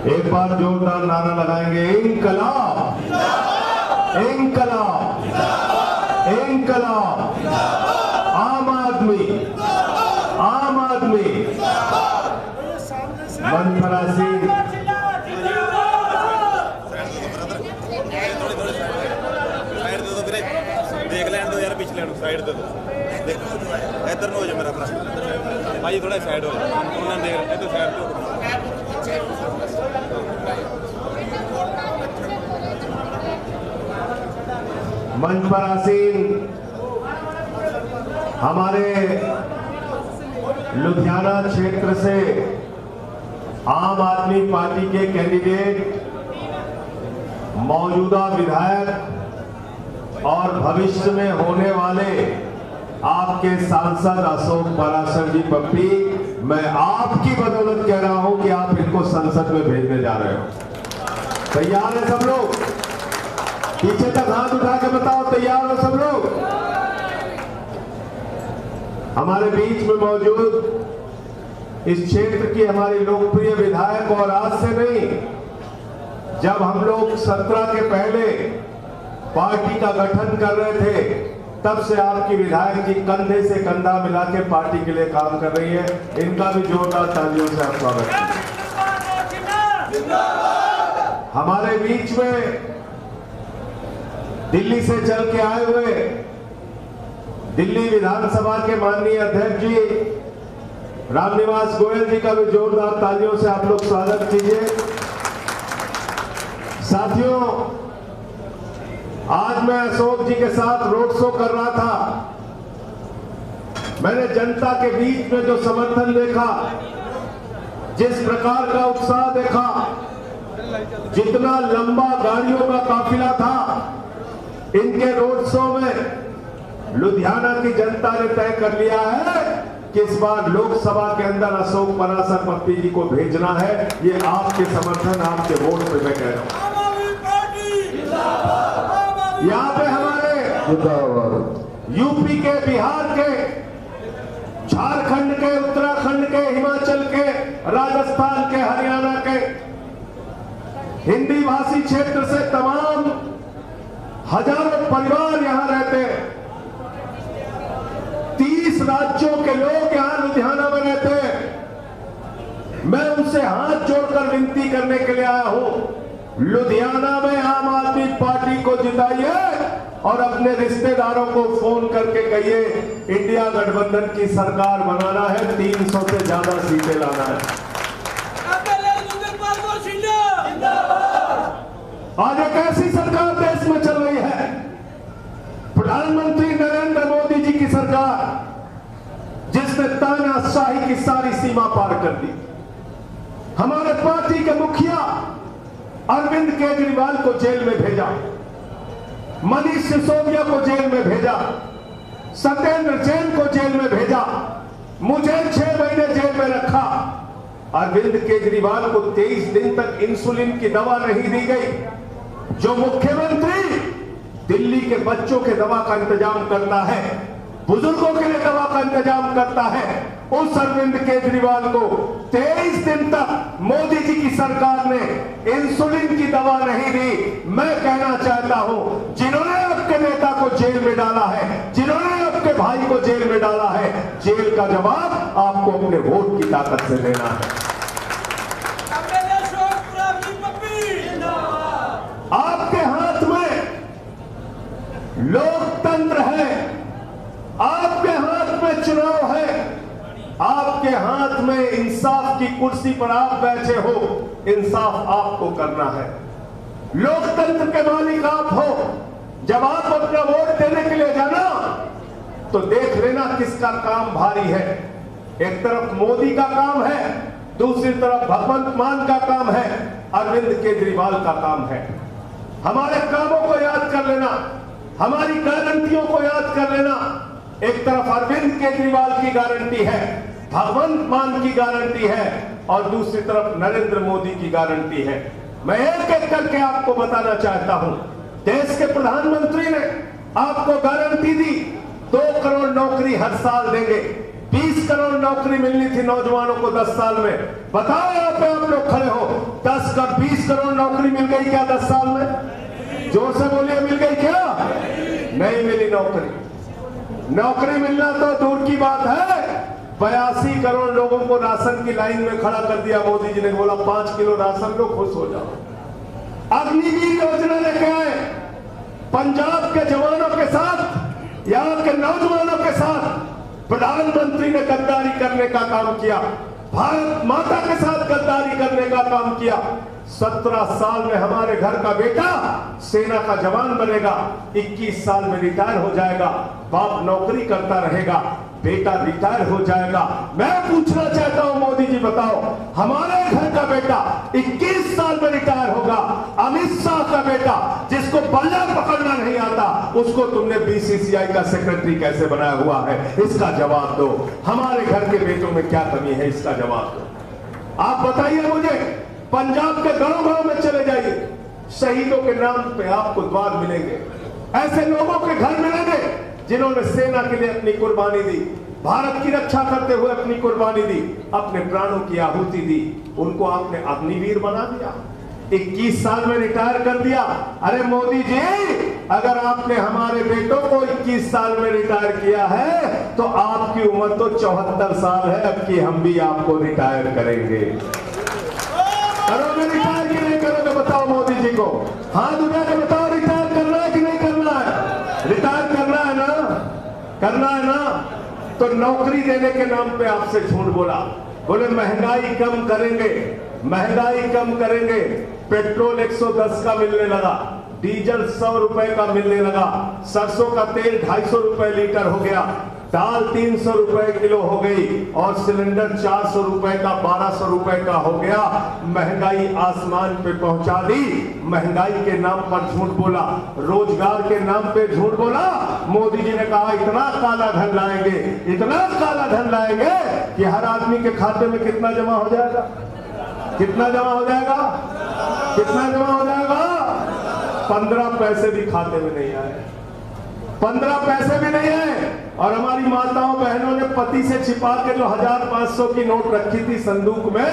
एक बार जोरदार नारा लगाएंगे, इंकलाब, इंकलाब, इंकलाब, आम आदमी, आम आदमी। मनफरासी देख लैंड दो यार, पिछले साइड दे दो, इधर हो जाए मेरा भरा भाई, थोड़ा साइड हो उन्होंने देख इधर साइड दो। मंच पर आसीन हमारे लुधियाना क्षेत्र से आम आदमी पार्टी के कैंडिडेट, मौजूदा विधायक और भविष्य में होने वाले आपके सांसद अशोक पराशर जी पप्पी, मैं आपकी बदौलत कह रहा हूं कि आप इनको संसद में भेजने जा रहे हो। तैयार है सब लोग? पीछे तक हाथ उठा के बताओ, तैयार हो सब लोग? हमारे बीच में मौजूद इस क्षेत्र की हमारी लोकप्रिय विधायक, और आज से नहीं, जब हम लोग 17 के पहले पार्टी का गठन कर रहे थे, तब से आपकी विधायक जी कंधे से कंधा मिला के पार्टी के लिए काम कर रही है। इनका भी जोरदार तालियों से आप स्वागत कीजिए। हमारे बीच में दिल्ली से चल के आए हुए दिल्ली विधानसभा के माननीय अध्यक्ष जी रामनिवास गोयल जी का भी जोरदार तालियों से आप लोग स्वागत कीजिए। साथियों, आज मैं अशोक जी के साथ रोड शो कर रहा था। मैंने जनता के बीच में जो समर्थन देखा, जिस प्रकार का उत्साह देखा, जितना लंबा गाड़ियों का काफिला था इनके रोड शो में, लुधियाना की जनता ने तय कर लिया है कि इस बार लोकसभा के अंदर अशोक पराशर पप्पी जी को भेजना है। ये आपके समर्थन, आपके वोट पे मैं कह रहा हूं। यहाँ पे हमारे यूपी के, बिहार के, झारखंड के, उत्तराखंड के, हिमाचल के, राजस्थान के, हरियाणा के हिंदी भाषी क्षेत्र से तमाम हजारों परिवार यहाँ रहते हैं। 30 राज्यों के लोग यहाँ लुधियाना में रहते हैं। मैं उनसे हाथ जोड़कर विनती करने के लिए आया हूं, लुधियाना में आम आदमी पार्टी को जिताइए और अपने रिश्तेदारों को फोन करके कहिए इंडिया गठबंधन की सरकार बनाना है, 300 से ज्यादा सीटें लाना है। आज एक ऐसी सरकार देश में चल रही है, प्रधानमंत्री नरेंद्र मोदी जी की सरकार, जिसने तानाशाही की सारी सीमा पार कर दी। हमारे पार्टी के मुखिया अरविंद केजरीवाल को जेल में भेजा, मनीष सिसोदिया को जेल में भेजा, सत्येंद्र जैन को जेल में भेजा, मुझे 6 महीने जेल में रखा। अरविंद केजरीवाल को 23 दिन तक इंसुलिन की दवा नहीं दी गई। जो मुख्यमंत्री दिल्ली के बच्चों के दवा का इंतजाम करता है, बुजुर्गों के लिए दवा का इंतजाम करता है, उस अरविंद केजरीवाल को 23 दिन तक मोदी जी की सरकार ने इंसुलिन की दवा नहीं दी। मैं कहना चाहता हूं, जिन्होंने आपके नेता को जेल में डाला है, जिन्होंने आपके भाई को जेल में डाला है, जेल का जवाब आपको अपने वोट की ताकत से देना है। आपके हाथ में लोकतंत्र है, आपके हाथ में चुनाव है, आपके हाथ में इंसाफ की कुर्सी पर आप बैठे हो, इंसाफ आपको करना है। लोकतंत्र के मालिक आप हो। जब आप अपना वोट देने के लिए जाना तो देख लेना किसका काम भारी है। एक तरफ मोदी का काम है, दूसरी तरफ भगवंत मान का काम है, अरविंद केजरीवाल का काम है। हमारे कामों को याद कर लेना, हमारी गारंटियों को याद कर लेना। एक तरफ अरविंद केजरीवाल की गारंटी है, भगवंत मान की गारंटी है, और दूसरी तरफ नरेंद्र मोदी की गारंटी है। मैं एक एक करके आपको बताना चाहता हूं, देश के प्रधानमंत्री ने आपको गारंटी दी 2 करोड़ नौकरी हर साल देंगे, 20 करोड़ नौकरी मिलनी थी नौजवानों को 10 साल में। बताओ यहाँ पे आप लोग खड़े हो, 10 का 20 करोड़ नौकरी मिल गई क्या 10 साल में? जोर से बोलिए, मिल गई क्या? नहीं मिली नौकरी। नौकरी मिलना तो दूर की बात है, 82 करोड़ लोगों को राशन की लाइन में खड़ा कर दिया मोदी जी ने। बोला 5 किलो राशन लो, खुश हो जाओ। अग्निवीर योजना लेके आए, पंजाब के जवानों के साथ, यहाँ के नौजवानों के साथ प्रधानमंत्री ने गद्दारी करने का काम किया, भारत माता के साथ गद्दारी करने का काम किया। 17 साल में हमारे घर का बेटा सेना का जवान बनेगा, 21 साल में रिटायर हो जाएगा, बाप नौकरी करता रहेगा, बेटा रिटायर हो जाएगा। मैं पूछना चाहता हूं मोदी जी, बताओ हमारे घर का बेटा 21 साल में रिटायर होगा, अमित शाह का बेटा जिसको बल्ला पकड़ना नहीं आता, उसको तुमने बीसीसीआई का सेक्रेटरी कैसे बनाया हुआ है? इसका जवाब दो। हमारे घर के बेटों में क्या कमी है, इसका जवाब दो। आप बताइए मुझे। पंजाब के गांव-गांव में चले जाइए, शहीदों के नाम पे आपको द्वार मिलेंगे, ऐसे लोगों के घर मिलेंगे जिन्होंने सेना के लिए अपनी कुर्बानी दी, भारत की रक्षा करते हुए अपनी कुर्बानी दी, अपने प्राणों की आहुति दी। उनको आपने अग्निवीर बना दिया, 21 साल में रिटायर कर दिया। अरे मोदी जी, अगर आपने हमारे बेटों को 21 साल में रिटायर किया है तो आपकी उम्र तो 74 साल है। अब की हम भी आपको रिटायर करेंगे। करोगे रिटायर कि नहीं करोगे? बताओ मोदी जी को, हाथ उठा के बताओ, रिटायर करना है कि नहीं करना है? रिटायर करना है ना? करना है ना? तो नौकरी देने के नाम पे आपसे झूठ बोला, बोले महंगाई कम करेंगे, महंगाई कम करेंगे। पेट्रोल 110 का मिलने लगा, डीजल 100 रुपए का मिलने लगा, सरसों का तेल 250 रुपए लीटर हो गया, दाल 300 रुपए किलो हो गई, और सिलेंडर 400 रुपए का 1200 रुपए का हो गया। महंगाई आसमान पे पहुंचा दी। महंगाई के नाम पर झूठ बोला, रोजगार के नाम पे झूठ बोला। मोदी जी ने कहा इतना काला धन लाएंगे, इतना काला धन लाएंगे कि हर आदमी के खाते में कितना जमा हो जाएगा? कितना जमा हो जाएगा? कितना जमा हो जाएगा? 15 पैसे भी खाते में नहीं आए, 15 पैसे भी नहीं आए। और हमारी माताओं बहनों ने पति से छिपा के जो 1500 की नोट रखी थी संदूक में,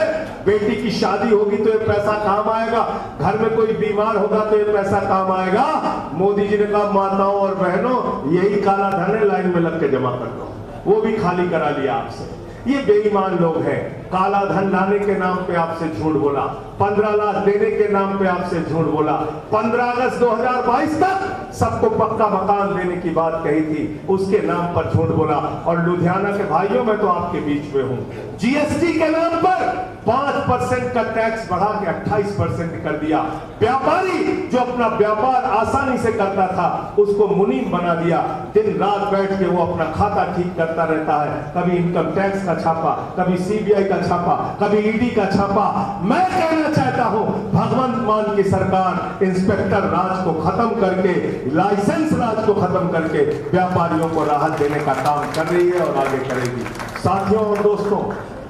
बेटी की शादी होगी तो ये पैसा काम आएगा, घर में कोई बीमार होगा तो ये पैसा काम आएगा। मोदी जी ने कहा माताओं और बहनों, यही काला धन है, लाइन में लग के जमा कर दो। वो भी खाली करा लिया आपसे। ये बेईमान लोग हैं। काला धन लाने के नाम पे आपसे झूठ बोला, 15 लाख देने के नाम पे आपसे झूठ बोला, 15 अगस्त 2022 तक सबको पक्का मकान देने की बात कही थी, उसके नाम पर झूठ बोला। और लुधियाना के भाइयों, मैं तो आपके बीच में हूं, जीएसटी के नाम पर 5% का टैक्स बढ़ा के 28% कर दिया। व्यापारी जो अपना व्यापार आसानी से करता था उसको मुनीम बना दिया। दिन रात बैठ के वो अपना खाता ठीक करता रहता है, कभी इनकम टैक्स का छापा, कभी सीबीआई का छापा, कभी ईडी का छापा। मैं कहना चाहता हूं, भगवंत मान की सरकार इंस्पेक्टर राज को खत्म करके, लाइसेंस राज को खत्म करके व्यापारियों को राहत देने का काम कर रही है और आगे करेगी। साथियों और दोस्तों,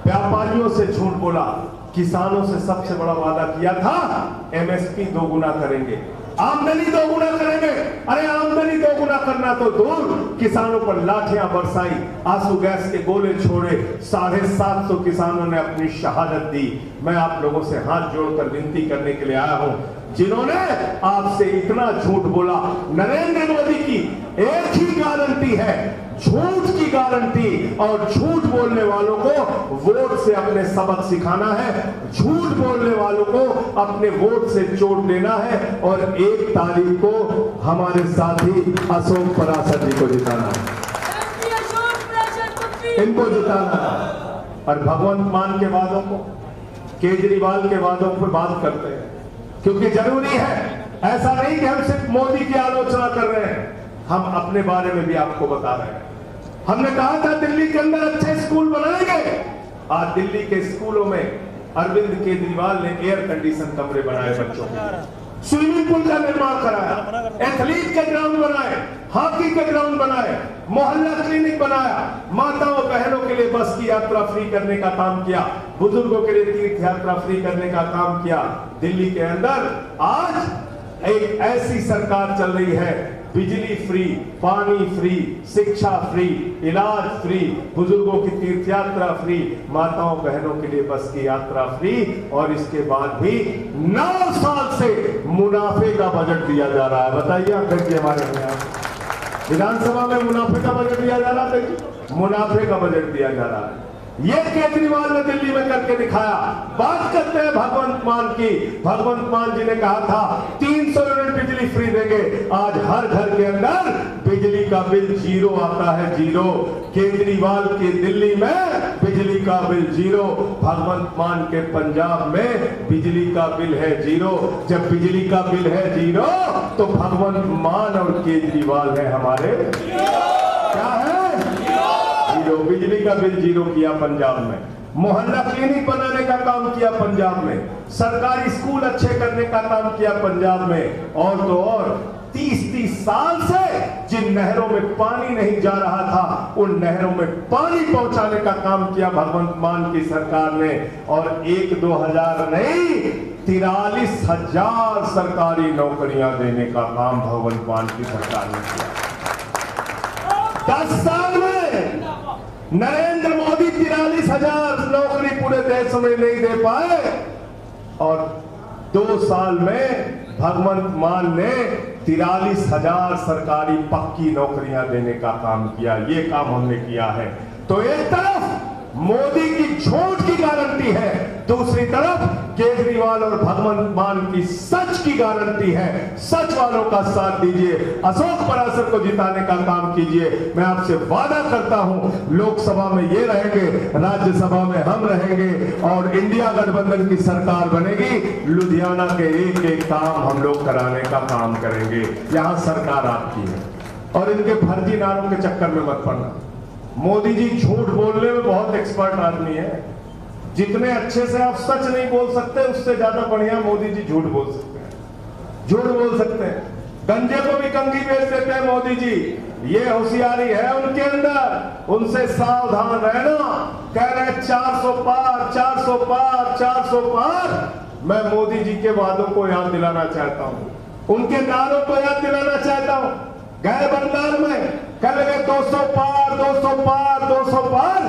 व्यापारियों से झूठ बोला, किसानों से सबसे बड़ा वादा किया था एमएसपी दोगुना करेंगे, आमदनी दोगुना करेंगे। अरे आमदनी दोगुना करना तो दूर, किसानों पर लाठियां बरसाई, आंसू गैस के गोले छोड़े, 750 किसानों ने अपनी शहादत दी। मैं आप लोगों से हाथ जोड़कर विनती करने के लिए आया हूं, जिन्होंने आपसे इतना झूठ बोला, नरेंद्र मोदी की एक ही गारंटी है, झूठ की गारंटी। और झूठ बोलने वालों को वोट से अपने सबक सिखाना है, झूठ बोलने वालों को अपने वोट से चोट देना है, और 1 तारीख को हमारे साथी अशोक पराशर जी को जिताना है, इनको जिताना है। और भगवंत मान के वादों को, केजरीवाल के वादों पर बात करते हैं, क्योंकि जरूरी है। ऐसा नहीं कि हम सिर्फ मोदी की आलोचना कर रहे हैं, हम अपने बारे में भी आपको बता रहे हैं। हमने कहा था दिल्ली के अंदर अच्छे स्कूल बनाएंगे, आज दिल्ली के स्कूलों में अरविंद केजरीवाल ने एयर कंडीशन कमरे बनाए बच्चों के, स्विमिंग पूल का निर्माण कराया, एथलीट के ग्राउंड बनाए, हॉकी के ग्राउंड बनाए, मोहल्ला क्लिनिक बनाया, माताओं बहनों के लिए बस की यात्रा फ्री करने का काम किया, बुजुर्गों के लिए तीर्थ यात्रा फ्री करने का काम किया। दिल्ली के अंदर आज एक ऐसी सरकार चल रही है बिजली फ्री, पानी फ्री, शिक्षा फ्री, इलाज फ्री, बुजुर्गों की तीर्थ यात्रा फ्री, माताओं बहनों के लिए बस की यात्रा फ्री, और इसके बाद भी 9 साल से मुनाफे का बजट दिया जा रहा है। बताइए आप देखिए, हमारे यहाँ विधानसभा में मुनाफे का बजट दिया जा रहा है, मुनाफे का बजट दिया जा रहा है। ये केजरीवाल ने दिल्ली में करके दिखाया। बात करते हैं भगवंत मान की। भगवंत मान जी ने कहा था 300 यूनिट बिजली फ्री देंगे। आज हर घर के अंदर बिजली का बिल 0 आता है, 0। केजरीवाल की दिल्ली में बिजली का बिल 0, भगवंत मान के पंजाब में बिजली का बिल है 0। जब बिजली का बिल है 0 तो भगवंत मान और केजरीवाल है हमारे क्या है, 0। बिजली का बिल 0 किया पंजाब में, मोहल्ला क्लिनिक बनाने का काम किया पंजाब में, सरकारी स्कूल अच्छे करने का काम किया पंजाब में, और तो और 30-30 साल से जिन नहरों में पानी नहीं जा रहा था उन नहरों में पानी पहुंचाने का काम किया भगवंत मान की सरकार ने। और 1-2 हजार नहीं, 43,000 सरकारी नौकरियां देने का काम भगवंत मान की सरकार ने किया। 10 साल में नरेंद्र मोदी 43,000 नौकरी पूरे देश में नहीं दे पाए, और 2 साल में भगवंत मान ने 43,000 सरकारी पक्की नौकरियां देने का काम किया। ये काम हमने किया है। तो एक तरफ मोदी की झूठ की गारंटी है, दूसरी तरफ केजरीवाल और भगवंत मान की सच की गारंटी है। सच वालों का साथ दीजिए, अशोक पराशर को जिताने का काम कीजिए। मैं आपसे वादा करता हूं, लोकसभा में ये रहेंगे, राज्यसभा में हम रहेंगे, और इंडिया गठबंधन की सरकार बनेगी। लुधियाना के एक-एक काम हम लोग कराने का काम करेंगे। यहां सरकार आपकी है, और इनके फर्जी नारों के चक्कर में मत पड़ना। मोदी जी झूठ बोलने में बहुत एक्सपर्ट आदमी है। जितने अच्छे से आप सच नहीं बोल सकते, उससे ज्यादा बढ़िया मोदी जी झूठ बोल सकते हैं। झूठ बोल सकते हैं, गंजे को भी कंघी बेच देते हैं मोदी जी। ये होशियारी है उनके अंदर, उनसे सावधान रहना। कह रहे 400 पार, 400 पार, 400 पार। मैं मोदी जी के वादों को याद दिलाना चाहता हूं, उनके नारों को याद दिलाना चाहता हूं। गए बंगाल में कह लगे 200 पार, 200 पार, 200 पार,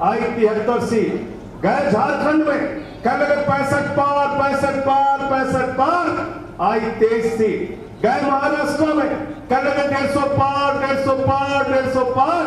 आई 73 सीट। गए झारखंड में कह लगे 65 पार, 65 पार, 65 पार, आई 23 सीट। गए महाराष्ट्र में कह लगे 150 पार, 150 पार, 150 पार,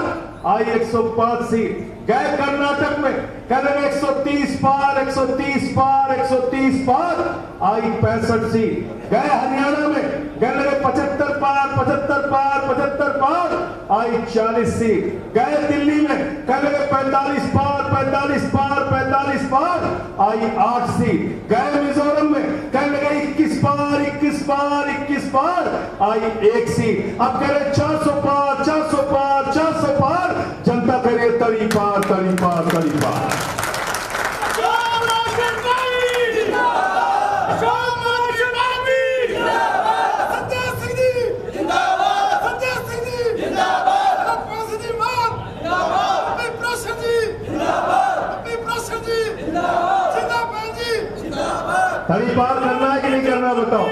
आई 105 सीट। गए कर्नाटक में कह लगे 130 पार, 130 पार, 130 पार, आई 65 सीट। गए हरियाणा में कह लगे 75 पार, 75 पार, 75 पार, आई 40 सीट। गए दिल्ली में कह लगे 45 पार, 45 पार, 45 पार, आई 8 सीट। गए मिजोरम में कह लगे 21 पार, 21 पार, 21 पार, आई 1 सीट। अब कह रहे 400 पार, 400 पार, 400 पार, जनता कह रही है तरी पार, तरी पार, तरी पार। तरी पार करना है कि नहीं करना, बताओ।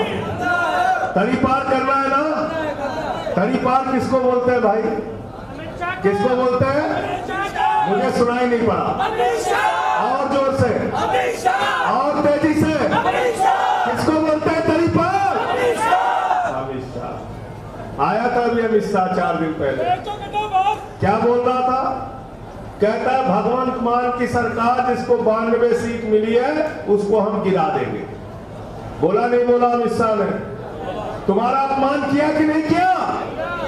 तरी पार करना है ना? तरी पार किसको बोलते हैं भाई, किसको बोलते हैं? मुझे सुनाई नहीं पड़ा, और जोर से, और तेजी से। किसको बोलते हैं तरी पार? अमित शाह आया था अभी, अमित शाह 4 दिन पहले क्या बोल रहा था? कहता है भगवंत मान की सरकार जिसको 92 सीट मिली है उसको हम गिरा देंगे। बोला नहीं बोला अमित शाह ने? तुम्हारा अपमान किया कि नहीं किया?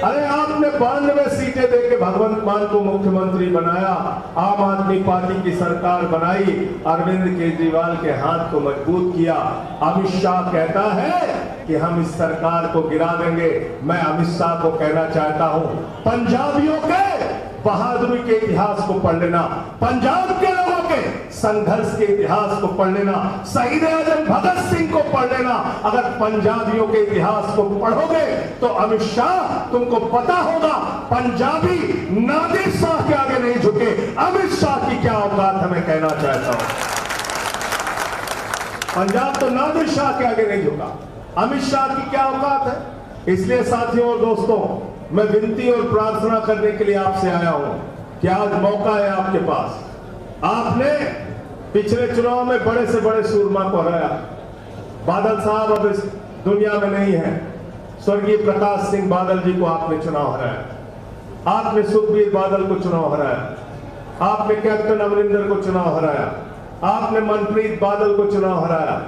अरे आपने 92 सीटें देके भगवंत मान को मुख्यमंत्री बनाया, आम आदमी पार्टी की सरकार बनाई, अरविंद केजरीवाल के हाथ को मजबूत किया। अमित शाह कहता है कि हम इस सरकार को गिरा देंगे। मैं अमित शाह को कहना चाहता हूं, पंजाबियों के बहादुरी के इतिहास को पढ़ लेना, पंजाब के लोगों के संघर्ष के इतिहास को पढ़ लेना, शहीद आजम भगत सिंह को पढ़ लेना। अगर पंजाबियों के इतिहास को पढ़ोगे तो अमित शाह तुमको पता होगा पंजाबी नादिर शाह के आगे नहीं झुके। अमित शाह की क्या औकात है, मैं कहना चाहता हूं। पंजाब तो नादिर शाह के आगे नहीं झुका, अमित शाह की क्या औकात है? इसलिए साथियों और दोस्तों, मैं विनती और प्रार्थना करने के लिए आपसे आया हूं कि आज मौका है आपके पास। आपने पिछले चुनाव में बड़े से बड़े सूरमा को हराया। बादल साहब अब इस दुनिया में नहीं है। स्वर्गीय प्रकाश सिंह बादल जी को आपने चुनाव हराया। आपने सुखबीर बादल को चुनाव हराया। आपने कैप्टन अमरिंदर को चुनाव हराया। आपने मनप्रीत बादल को चुनाव हराया।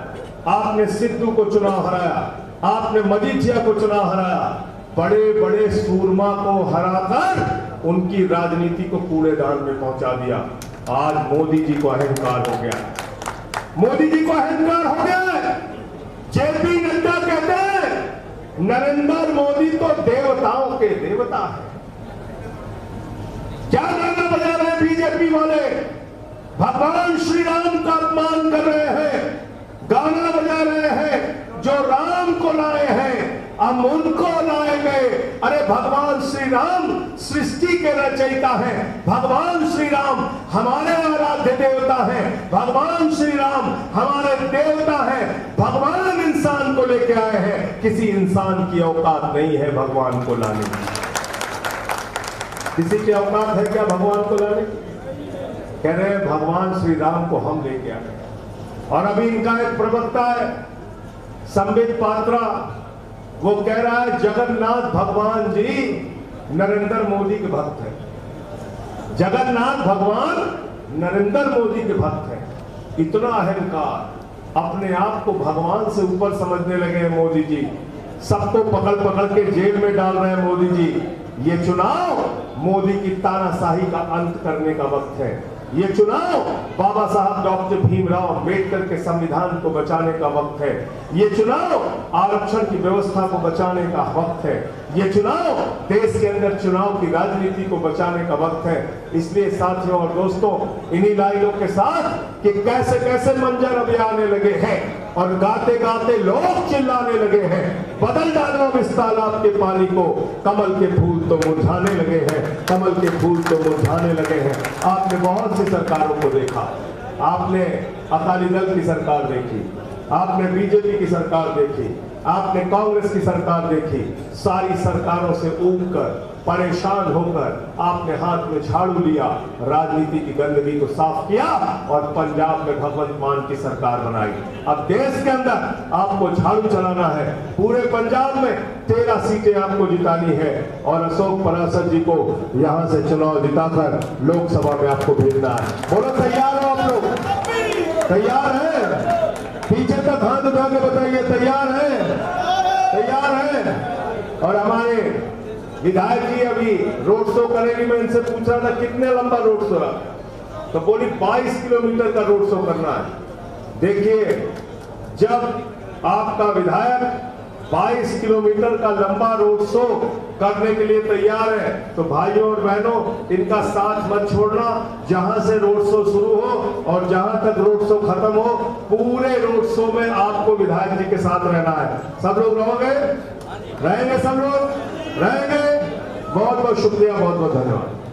आपने सिद्धू को चुनाव हराया। आपने मजीठिया को चुनाव हराया। बड़े बड़े सूरमा को हराकर उनकी राजनीति को कूड़ेदान में पहुंचा दिया। आज मोदी जी को अहंकार हो गया। मोदी जी को अहंकार हो गया। जेपी नड्डा कहते हैं नरेंद्र मोदी तो देवताओं के देवता है। क्या गाना बजा रहे हैं बीजेपी वाले? भगवान श्री राम का अपमान कर रहे हैं। गाना बजा रहे हैं जो राम को लाए हैं हम उनको लाएंगे। अरे भगवान श्री राम सृष्टि के रचयिता हैं। भगवान श्री राम हमारे आराध्य देवता हैं। भगवान श्री राम हमारे देवता हैं। भगवान इंसान को लेके आए हैं। किसी इंसान की औकात नहीं है भगवान को लाने की। किसी की औकात है क्या भगवान को लाने की? कह रहे हैं भगवान श्री राम को हम लेके आए। और अभी इनका एक प्रवक्ता है संबित पात्रा, वो कह रहा है जगन्नाथ भगवान जी नरेंद्र मोदी के भक्त हैं। जगन्नाथ भगवान नरेंद्र मोदी के भक्त हैं। इतना अहंकार, अपने आप को भगवान से ऊपर समझने लगे हैं मोदी जी। सबको पकड़ पकड़ के जेल में डाल रहे हैं मोदी जी। ये चुनाव मोदी की तानाशाही का अंत करने का वक्त है। ये चुनाव बाबा साहब डॉक्टर भीमराव अंबेडकर के संविधान को बचाने का वक्त है। ये चुनाव आरक्षण की व्यवस्था को बचाने का वक्त है। ये चुनाव देश के अंदर चुनाव की राजनीति को बचाने का वक्त है। इसलिए साथियों और दोस्तों, इन्हीं लाइनों के साथ कि कैसे कैसे मंजर अभी आने लगे हैं और गाते गाते लोग चिल्लाने लगे हैं, बदल डालो इस तालाब के पानी को, कमल के फूल तो मुरझाने लगे हैं, कमल के फूल तो मुरझाने लगे हैं। आपने बहुत सी सरकारों को देखा। आपने अकाली दल की सरकार देखी, आपने बीजेपी की सरकार देखी, आपने कांग्रेस की सरकार देखी। सारी सरकारों से ऊब कर, परेशान होकर आपने हाथ में झाड़ू लिया, राजनीति की गंदगी को साफ किया और पंजाब में भगवंत मान की सरकार बनाई। अब देश के अंदर आपको झाड़ू चलाना है। पूरे पंजाब में 13 सीटें आपको जितानी है और अशोक पराशर जी को यहां से चुनाव जिताकर लोकसभा में आपको भेजना है। बोलो तैयार हो आप लोग? तैयार है? पीछे तक हाथ उठा के बताइए तैयार है? तैयार है? और हमारे विधायक जी अभी रोड शो करेंगे। मैं इनसे पूछ रहा था कितने लंबा रोड शो है, तो बोली 22 किलोमीटर का रोड शो करना है। देखिए, जब आपका विधायक 22 किलोमीटर का लंबा रोड शो करने के लिए तैयार है तो भाइयों और बहनों, इनका साथ मत छोड़ना। जहां से रोड शो शुरू हो और जहां तक रोड शो खत्म हो, पूरे रोड शो में आपको विधायक जी के साथ रहना है। सब लोग रहोगे? रहेंगे? सब लोग रहेंगे? बहुत बहुत शुक्रिया, बहुत बहुत धन्यवाद।